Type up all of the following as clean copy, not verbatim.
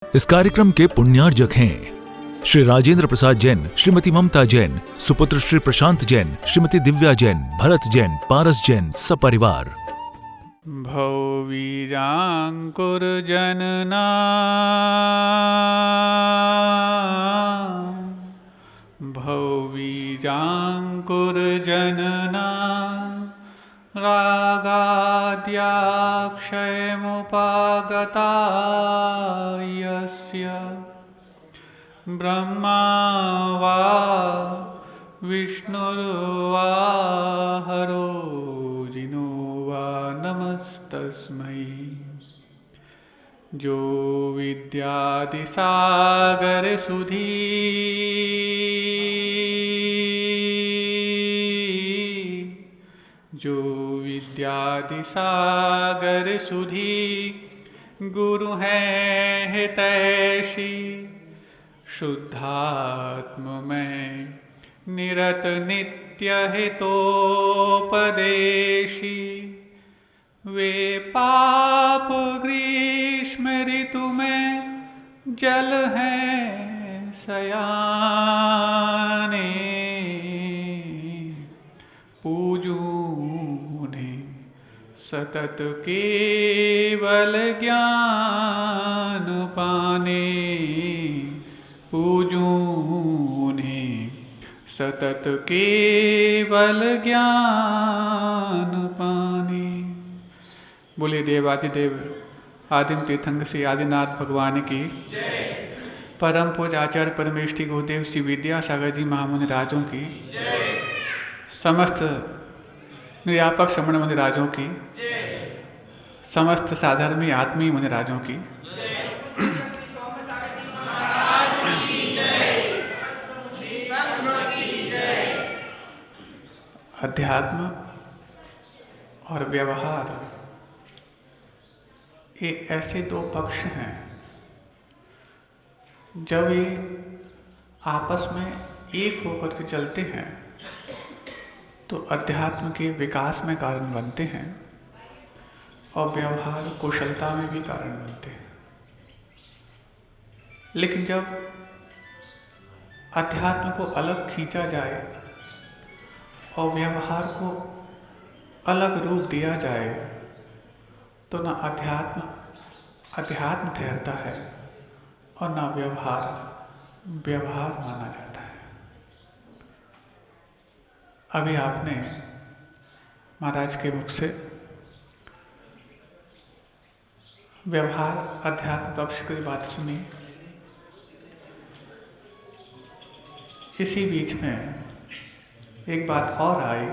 इस कार्यक्रम के पुण्यार्जक हैं श्री राजेंद्र प्रसाद जैन, श्रीमती ममता जैन, सुपुत्र श्री प्रशांत जैन, श्रीमती दिव्या जैन, भरत जैन, पारस जैन, सपरिवार। भौवीराङ्कुरजनना भौवीराङ्कुरजनना रागाद्याक्षयमुपागता यस्य ब्रह्मा वा विष्णुर्वा हरो जिनो वा नमस्तस्मै। जो विद्यादिसागर सुधी जो विद्यादिसागर सुधी गुरु हैं हितैषी शुद्धात्म में निरत नित्य हितोपदेशी। वे पाप ग्रीष्म ऋतु में जल हैं सयाने पूजूने सतत केवल ज्ञान पाने पूजूने सतत केवल ज्ञान पाने। बोले देवादिदेव आदिम तीर्थंकर श्री आदिनाथ भगवान की परम पूज्य आचार्य परमेष्ठी गुरुदेव श्री विद्यासागर जी महामुनि राजों की समस्त निर्यापक श्रमण मुनि राजों की समस्त साधर्मी आत्मीय मुनि राजों की अध्यात्म और व्यवहार ये ऐसे दो पक्ष हैं जब ये आपस में एक होकर के चलते हैं तो अध्यात्म के विकास में कारण बनते हैं और व्यवहार कुशलता में भी कारण बनते हैं। लेकिन जब अध्यात्म को अलग खींचा जाए और व्यवहार को अलग रूप दिया जाए तो न अध्यात्म ठहरता है और न व्यवहार माना जाता है। अभी आपने महाराज के मुख से व्यवहार अध्यात्म पक्ष की बात सुनी। इसी बीच में एक बात और आई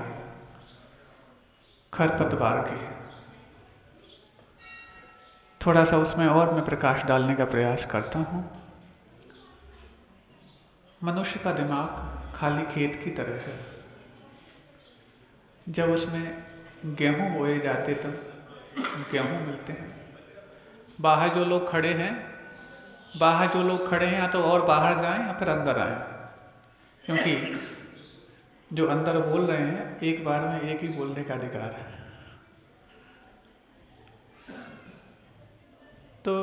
खरपतवार की। थोड़ा सा उसमें और मैं प्रकाश डालने का प्रयास करता हूँ। मनुष्य का दिमाग खाली खेत की तरह है। जब उसमें गेहूँ बोए जाते तब गेहूँ मिलते हैं। बाहर जो लोग खड़े हैं या तो और बाहर जाएं या फिर अंदर आएं, क्योंकि जो अंदर बोल रहे हैं एक बार में एक ही बोलने का अधिकार है। तो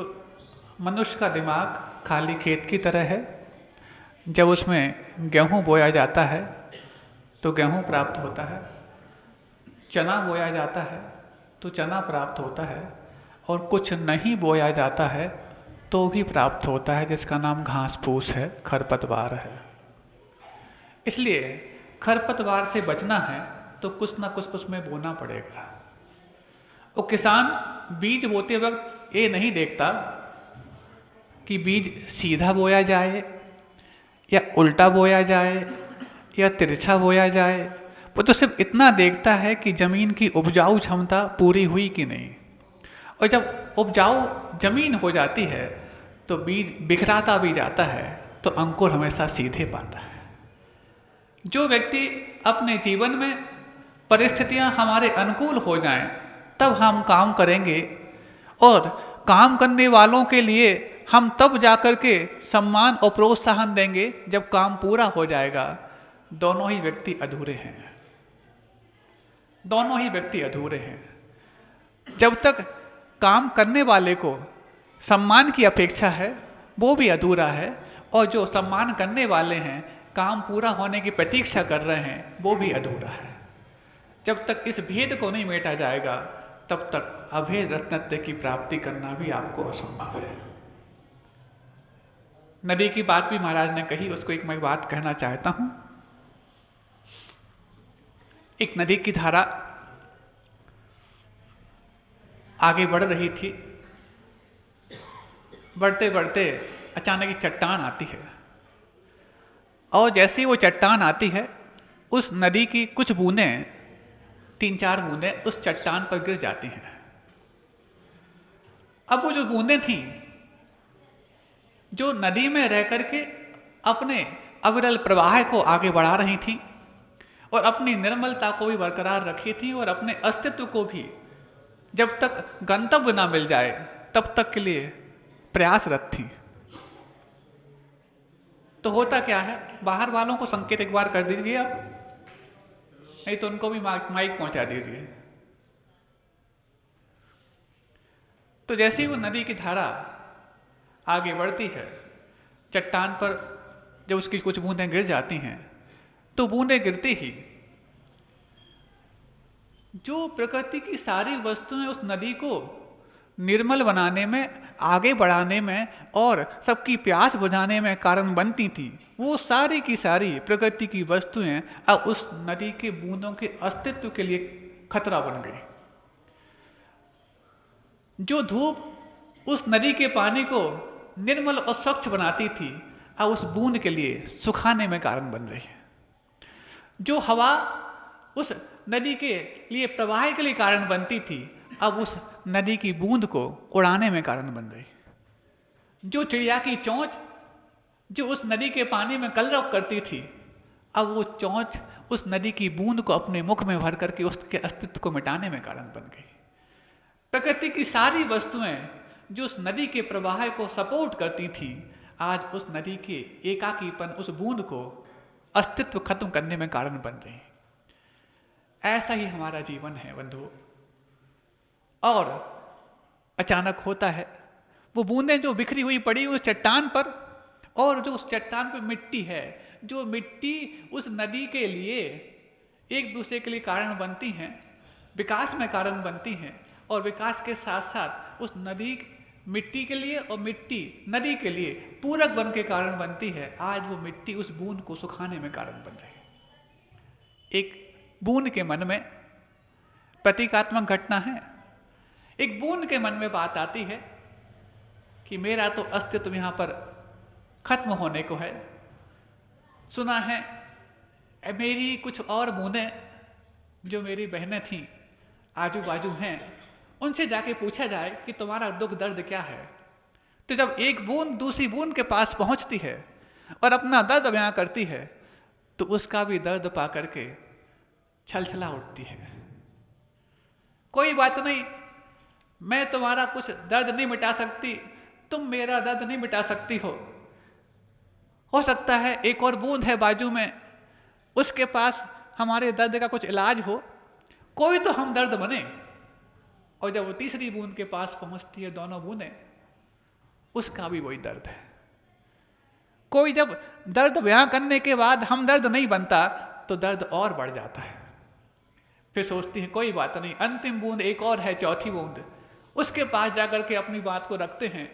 मनुष्य का दिमाग खाली खेत की तरह है। जब उसमें गेहूँ बोया जाता है तो गेहूँ प्राप्त होता है, चना बोया जाता है तो चना प्राप्त होता है, और कुछ नहीं बोया जाता है तो भी प्राप्त होता है, जिसका नाम घास फूस है, खरपतवार है। इसलिए खरपतवार से बचना है तो कुछ ना कुछ उसमें बोना पड़ेगा। वो किसान बीज बोते वक्त ये नहीं देखता कि बीज सीधा बोया जाए या उल्टा बोया जाए या तिरछा बोया जाए। वो तो सिर्फ इतना देखता है कि ज़मीन की उपजाऊ क्षमता पूरी हुई कि नहीं। और जब उपजाऊ ज़मीन हो जाती है तो बीज बिखराता भी जाता है तो अंकुर हमेशा सीधे पाता है। जो व्यक्ति अपने जीवन में परिस्थितियां हमारे अनुकूल हो जाएं तब हम काम करेंगे, और काम करने वालों के लिए हम तब जाकर के सम्मान और प्रोत्साहन देंगे जब काम पूरा हो जाएगा। दोनों ही व्यक्ति अधूरे हैं। दोनों ही व्यक्ति अधूरे हैं। जब तक काम करने वाले को सम्मान की अपेक्षा है वो भी अधूरा है, और जो सम्मान करने वाले हैं, काम पूरा होने की प्रतीक्षा कर रहे हैं, वो भी अधूरा है। जब तक इस भेद को नहीं मेटा जाएगा तब तक अभेद रत्नत्व की प्राप्ति करना भी आपको असंभव है। नदी की बात भी महाराज ने कही, उसको एक मैं बात कहना चाहता हूं। एक नदी की धारा आगे बढ़ रही थी, बढ़ते बढ़ते अचानक एक चट्टान आती है, और जैसे ही वो चट्टान आती है, उस नदी की कुछ बूंदें, 3-4 बूंदें उस चट्टान पर गिर जाती हैं। अब वो जो बूंदें थीं, जो नदी में रह करके अपने अविरल प्रवाह को आगे बढ़ा रही थीं और अपनी निर्मलता को भी बरकरार रखी थीं, और अपने अस्तित्व को भी जब तक गंतव्य ना मिल जाए तब तक के लिए प्रयासरत थीं। तो होता क्या है, बाहर वालों को संकेत एक बार कर दीजिए आप, नहीं तो उनको भी माइक पहुंचा दीजिए। तो जैसे ही वो नदी की धारा आगे बढ़ती है, चट्टान पर जब उसकी कुछ बूंदें गिर जाती हैं, तो बूंदें गिरती ही जो प्रकृति की सारी वस्तुएं उस नदी को निर्मल बनाने में, आगे बढ़ाने में और सबकी प्यास बुझाने में कारण बनती थी, वो सारी की सारी प्रकृति की वस्तुएं अब उस नदी के बूंदों के अस्तित्व के लिए खतरा बन गई। जो धूप उस नदी के पानी को निर्मल और स्वच्छ बनाती थी, अब उस बूंद के लिए सुखाने में कारण बन रही है। जो हवा उस नदी के लिए प्रवाह के लिए कारण बनती थी, अब उस नदी की बूंद को उड़ाने में कारण बन रही। जो चिड़िया की चोंच जो उस नदी के पानी में कलरव करती थी, अब वो चोंच उस नदी की बूंद को अपने मुख में भर करके उसके अस्तित्व को मिटाने में कारण बन गई। प्रकृति की सारी वस्तुएं जो उस नदी के प्रवाह को सपोर्ट करती थी, आज उस नदी के एकाकीपन, उस बूंद को अस्तित्व खत्म करने में कारण बन रही। ऐसा ही हमारा जीवन है बंधुओं। और अचानक होता है, वो बूंदें जो बिखरी हुई पड़ी हुई चट्टान पर, और जो उस चट्टान पर मिट्टी है, जो मिट्टी उस नदी के लिए एक दूसरे के लिए कारण बनती हैं, विकास में कारण बनती हैं, और विकास के साथ साथ उस नदी मिट्टी के लिए और मिट्टी नदी के लिए पूरक बन के कारण बनती है। आज वो मिट्टी उस बूंद को सुखाने में कारण बन रही है। एक बूंद के मन में प्रतीकात्मक घटना है। एक बूंद के मन में बात आती है कि मेरा तो अस्तित्व यहाँ पर खत्म होने को है। सुना है मेरी कुछ और बूंदें जो मेरी बहनें थीं आजू बाजू हैं, उनसे जाके पूछा जाए कि तुम्हारा दुख दर्द क्या है। तो जब एक बूंद दूसरी बूंद के पास पहुंचती है और अपना दर्द बयां करती है, तो उसका भी दर्द पा करके छलछला उठती है। कोई बात नहीं, मैं तुम्हारा कुछ दर्द नहीं मिटा सकती, तुम मेरा दर्द नहीं मिटा सकती हो सकता है एक और बूंद है बाजू में, उसके पास हमारे दर्द का कुछ इलाज हो, कोई तो हम दर्द बने। और जब वो तीसरी बूंद के पास पहुंचती है, दोनों बूंदें, उसका भी वही दर्द है। कोई जब दर्द बयां करने के बाद हम दर्द नहीं बनता, तो दर्द और बढ़ जाता है। फिर सोचती है कोई बात नहीं, अंतिम बूंद एक और है, चौथी बूंद, उसके पास जाकर के अपनी बात को रखते हैं,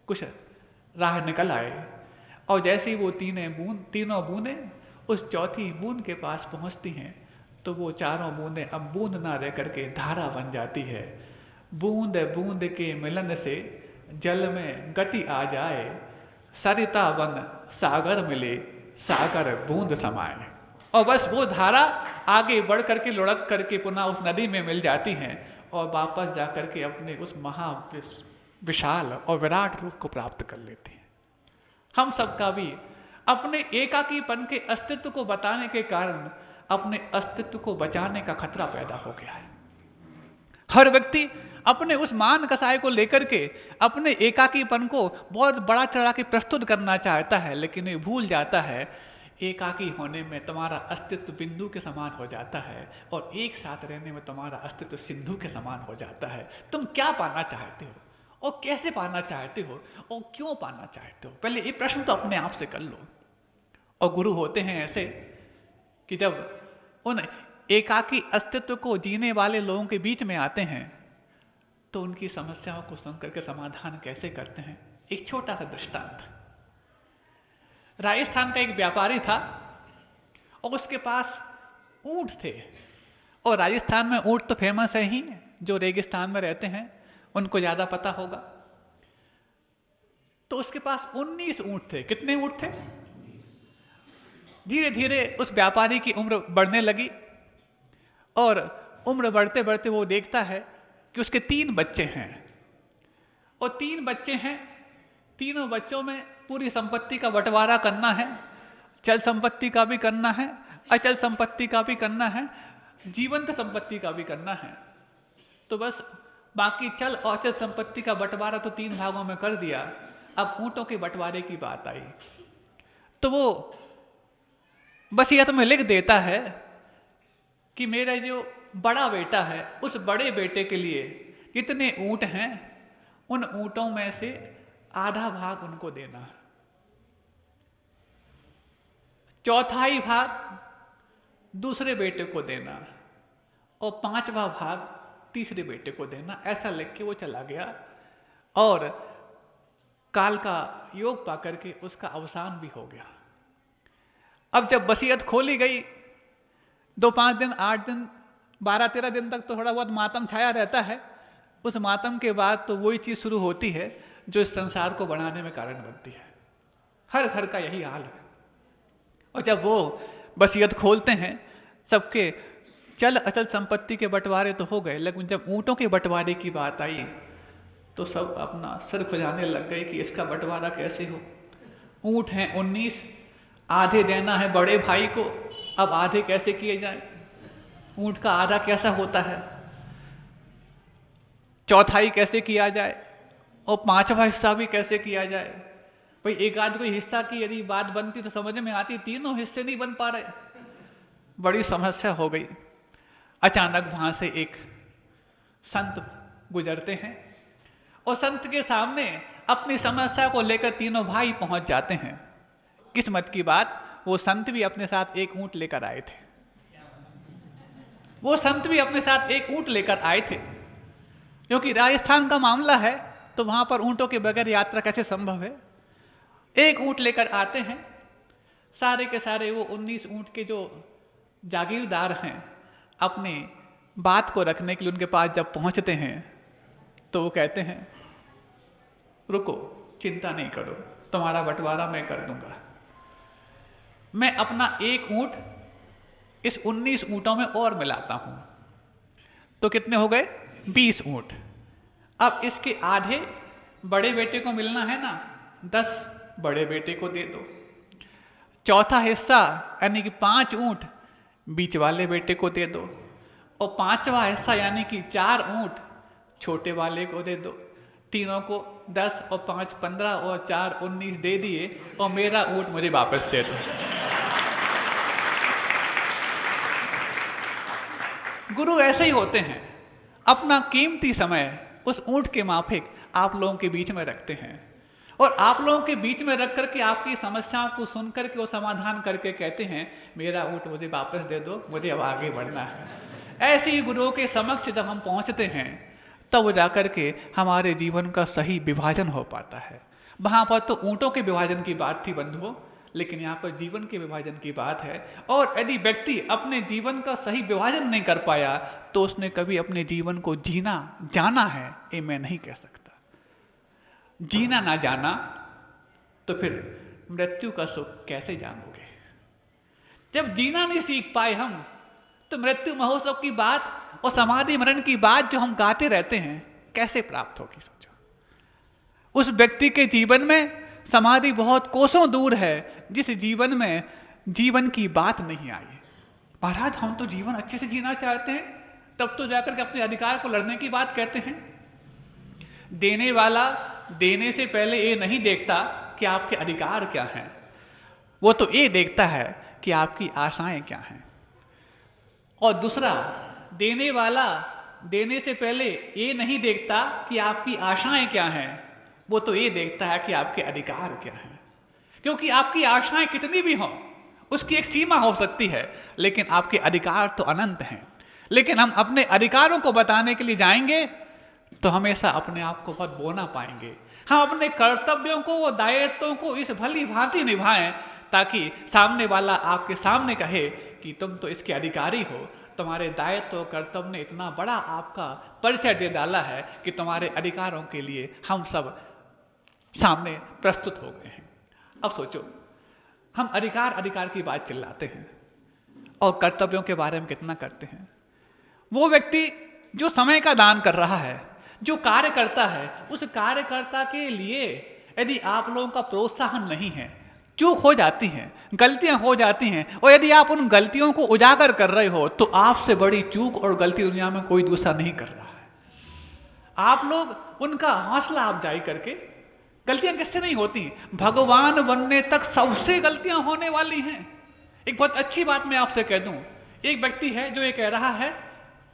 कुछ राह निकल आए। और जैसे ही वो तीनों बूंदें उस चौथी बूंद के पास पहुंचती हैं, तो वो चारों बूंदें अब बूंद ना रह करके धारा बन जाती है। बूंद बूंद के मिलन से जल में गति आ जाए, सरिता बन सागर मिले, सागर बूंद समाए। और बस वो धारा आगे बढ़ करके लुढ़क करके पुनः उस नदी में मिल जाती हैं, और वापस जा करके अपने उस महा विशाल और विराट रूप को प्राप्त कर लेती हैं। हम सबका भी अपने एकाकीपन के अस्तित्व को बताने के कारण अपने अस्तित्व को बचाने का खतरा पैदा हो गया है। हर व्यक्ति अपने उस मान कसाय को लेकर के अपने एकाकीपन को बहुत बड़ा चढ़ा के प्रस्तुत करना चाहता है, लेकिन ये भूल जाता है एकाकी होने में तुम्हारा अस्तित्व बिंदु के समान हो जाता है, और एक साथ रहने में तुम्हारा अस्तित्व सिंधु के समान हो जाता है। तुम क्या पाना चाहते हो और कैसे पाना चाहते हो और क्यों पाना चाहते हो, पहले ये प्रश्न तो अपने आप से कर लो। और गुरु होते हैं ऐसे कि जब उन एकाकी अस्तित्व को जीने वाले लोगों के बीच में आते हैं तो उनकी समस्याओं को सुन करके समाधान कैसे करते हैं। एक छोटा सा दृष्टांत, राजस्थान का एक व्यापारी था और उसके पास ऊंट थे, और राजस्थान में ऊंट तो फेमस है ही, जो रेगिस्तान में रहते हैं उनको ज़्यादा पता होगा। तो उसके पास 19 ऊंट थे। कितने ऊंट थे? धीरे धीरे उस व्यापारी की उम्र बढ़ने लगी और उम्र बढ़ते बढ़ते वो देखता है कि उसके 3 बच्चे हैं, और 3 बच्चे हैं, तीनों बच्चों में पूरी संपत्ति का बंटवारा करना है, चल संपत्ति का भी करना है, अचल संपत्ति का भी करना है, जीवंत संपत्ति का भी करना है। तो बस बाकी चल और अचल संपत्ति का बंटवारा तो 3 भागों में कर दिया। अब ऊंटों के बंटवारे की बात आई तो वो वसीयत में लिख देता है कि मेरा जो बड़ा बेटा है, उस बड़े बेटे के लिए जितने ऊंट हैं उन ऊंटों में से आधा भाग उनको देना, चौथाई भाग दूसरे बेटे को देना और 5वां भाग तीसरे बेटे को देना। ऐसा लिख के वो चला गया और काल का योग पा करके उसका अवसान भी हो गया। अब जब वसीयत खोली गई, 2-5 दिन, 8 दिन, 12-13 दिन तक तो थोड़ा बहुत मातम छाया रहता है। उस मातम के बाद तो वही चीज़ शुरू होती है जो इस संसार को बढ़ाने में कारण बनती है। हर घर का यही हाल है। और जब वो वसीयत खोलते हैं, सबके चल अचल संपत्ति के बंटवारे तो हो गए, लेकिन जब ऊँटों के बंटवारे की बात आई तो सब अपना सिर खुजाने लग गए कि इसका बंटवारा कैसे हो। ऊँट हैं 19, आधे देना है बड़े भाई को, अब आधे कैसे किए जाए? ऊँट का आधा कैसा होता है, चौथाई कैसे किया जाए और 5वां हिस्सा भी कैसे किया जाए? भाई एक आध कोई हिस्सा की यदि बात बनती तो समझ में आती, तीनों हिस्से नहीं बन पा रहे, बड़ी समस्या हो गई। अचानक वहां से एक संत गुजरते हैं और संत के सामने अपनी समस्या को लेकर तीनों भाई पहुंच जाते हैं। किस्मत की बात, वो संत भी अपने साथ एक ऊंट लेकर आए थे। वो संत भी अपने साथ एक ऊंट लेकर आए थे, क्योंकि राजस्थान का मामला है तो वहां पर ऊंटों के बगैर यात्रा कैसे संभव है। एक ऊंट लेकर आते हैं, सारे के सारे वो 19 ऊंट के जो जागीरदार हैं अपनी बात को रखने के लिए उनके पास जब पहुंचते हैं तो वो कहते हैं, रुको, चिंता नहीं करो, तुम्हारा बंटवारा मैं कर दूंगा। मैं अपना एक ऊंट इस 19 ऊंटों में और मिलाता हूं, तो कितने हो गए? 20 ऊंट। अब इसके आधे बड़े बेटे को मिलना है ना, 10 बड़े बेटे को दे दो। चौथा हिस्सा यानी कि 5 ऊंट बीच वाले बेटे को दे दो, और 5वां हिस्सा यानी कि 4 ऊंट छोटे वाले को दे दो। तीनों को 10 और 5 15 और 4 19 दे दिए, और मेरा ऊंट मुझे वापस दे दो। गुरु ऐसे ही होते हैं, अपना कीमती समय उस ऊंट के माफिक आप लोगों के बीच में रखते हैं, और आप लोगों के बीच में रख करके आपकी समस्याओं को सुन करके वो समाधान करके कहते हैं, मेरा ऊंट मुझे वापस दे दो, मुझे अब आगे बढ़ना है। ऐसे ही गुरुओं के समक्ष जब हम पहुंचते हैं तब जाकर के हमारे जीवन का सही विभाजन हो पाता है। वहाँ पर तो ऊँटों के विभाजन की बात थी बंधुओं, लेकिन यहाँ पर जीवन के विभाजन की बात है। और यदि व्यक्ति अपने जीवन का सही विभाजन नहीं कर पाया तो उसने कभी अपने जीवन को जीना जाना है, ये मैं नहीं कह सकता। जीना ना जाना तो फिर मृत्यु का सुख कैसे जानोगे? जब जीना नहीं सीख पाए हम तो मृत्यु महोत्सव की बात और समाधि मरण की बात जो हम गाते रहते हैं कैसे प्राप्त होगी? सोचो, उस व्यक्ति के जीवन में समाधि बहुत कोसों दूर है जिस जीवन में जीवन की बात नहीं आई। महाराज हम तो जीवन अच्छे से जीना चाहते हैं, तब तो जाकर के अपने अधिकार को लड़ने की बात कहते हैं। देने वाला देने से पहले ये नहीं देखता कि आपके अधिकार क्या हैं, वो तो ये देखता है कि आपकी आशाएं क्या हैं। और दूसरा, देने वाला देने से पहले ये नहीं देखता कि आपकी आशाएं क्या हैं, वो तो ये देखता है कि आपके अधिकार क्या हैं। क्योंकि आपकी आशाएं कितनी भी हों, उसकी एक सीमा हो सकती है, लेकिन आपके अधिकार तो अनंत हैं। लेकिन हम अपने अधिकारों को बताने के लिए जाएंगे तो हमेशा अपने आप को बहुत बोना पाएंगे। हम अपने कर्तव्यों को और दायित्वों को इस भली भांति निभाएं ताकि सामने वाला आपके सामने कहे कि तुम तो इसके अधिकारी हो, तुम्हारे दायित्व और कर्तव्य ने इतना बड़ा आपका परिचय दे डाला है कि तुम्हारे अधिकारों के लिए हम सब सामने प्रस्तुत हो गए हैं। अब सोचो, हम अधिकार की बात चिल्लाते हैं और कर्तव्यों के बारे में कितना करते हैं। वो व्यक्ति जो समय का दान कर रहा है, जो कार्य करता है, उस कार्यकर्ता के लिए यदि आप लोगों का प्रोत्साहन नहीं है, चूक हो जाती हैं, गलतियां हो जाती हैं, और यदि आप उन गलतियों को उजागर कर रहे हो तो आपसे बड़ी चूक और गलती दुनिया में कोई दूसरा नहीं कर रहा है। आप लोग उनका हौसला अफजाई करके, गलतियां किससे नहीं होती, भगवान बनने तक सबसे गलतियां होने वाली हैं। एक बहुत अच्छी बात मैं आपसे कह दूं, एक व्यक्ति है जो ये कह रहा है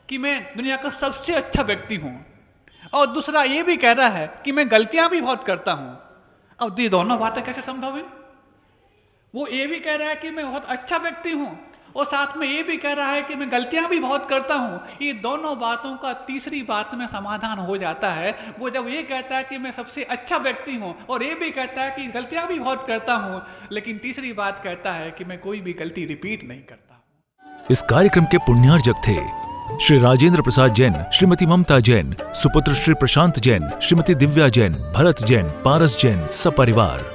कि मैं दुनिया का सबसे अच्छा व्यक्ति हूं, और दूसरा ये भी कह रहा है कि मैं गलतियां भी बहुत करता हूं। अब ये दोनों बातें कैसे संभव है? वो ये भी कह रहा है कि मैं बहुत अच्छा व्यक्ति हूं और साथ में ये भी कह रहा है कि मैं गलतियां भी बहुत करता हूं। ये दोनों बातों का तीसरी बात में समाधान हो जाता है। वो जब ये कहता है कि मैं सबसे अच्छा व्यक्ति हूं और ये भी कहता है कि गलतियां भी बहुत करता हूं, लेकिन तीसरी बात कहता है कि मैं कोई भी गलती रिपीट नहीं करता। इस कार्यक्रम के पुण्यार्जक थे श्री राजेंद्र प्रसाद जैन, श्रीमती ममता जैन, सुपुत्र श्री प्रशांत जैन, श्रीमती दिव्या जैन, भरत जैन, पारस जैन, सपरिवार।